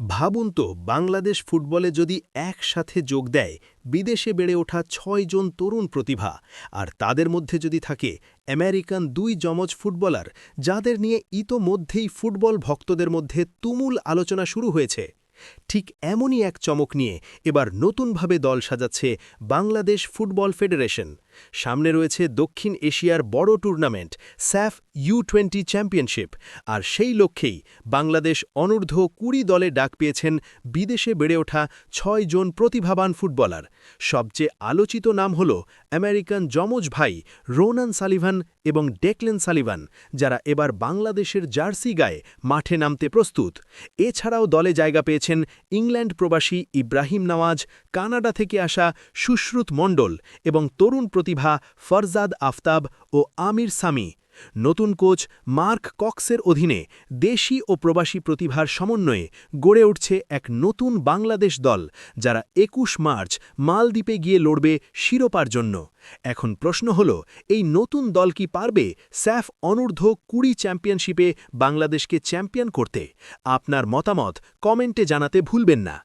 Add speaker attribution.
Speaker 1: ভাবুন তো বাংলাদেশ ফুটবলে যদি একসাথে যোগ দেয় বিদেশে বেড়ে ওঠা ৬ জন তরুণ প্রতিভা আর তাদের মধ্যে যদি থাকে আমেরিকান ২ যমজ ফুটবলার যাদের নিয়ে ইতোমধ্যেই ফুটবল ভক্তদের মধ্যে তুমুল আলোচনা শুরু হয়েছে। ঠিক এমনই এক চমক নিয়ে এবার নতুনভাবে দল সাজাচ্ছে বাংলাদেশ ফুটবল ফেডারেশন। সামনে রয়েছে দক্ষিণ এশিয়ার বড় টুর্নামেন্ট স্যাফ U20 চ্যাম্পিয়নশিপ, আর সেই লক্ষ্যেই বাংলাদেশ অনূর্ধ্ব ২০ দলে ডাক পেয়েছেন বিদেশে বেড়ে ওঠা ৬ জন প্রতিভাবান ফুটবলার। সবচেয়ে আলোচিত নাম হল আমেরিকান যমজ ভাই রোনান সালিভান এবং ডেকলেন সালিভান, যারা এবার বাংলাদেশের জার্সি গায়ে মাঠে নামতে প্রস্তুত। এছাড়াও দলে জায়গা পেয়েছেন ইংল্যান্ড প্রবাসী ইব্রাহিম নওয়াজ, কানাডা থেকে আসা সুশ্রুত মণ্ডল এবং তরুণ প্রতিভা ফরজাদ আফতাব ও আমির সামি। নতুন কোচ মার্ক কক্সের অধীনে দেশি ও প্রবাসী প্রতিভার সমন্বয়ে গড়ে উঠছে এক নতুন বাংলাদেশ দল, যারা ২১ মার্চ মালদ্বীপে গিয়ে লড়বে শিরোপার জন্য। এখন প্রশ্ন হল, এই নতুন দল কি পারবে স্যাফ অনূর্ধ্ব ২০ চ্যাম্পিয়নশিপে বাংলাদেশকে চ্যাম্পিয়ন করতে? আপনার মতামত কমেন্টে জানাতে ভুলবেন না।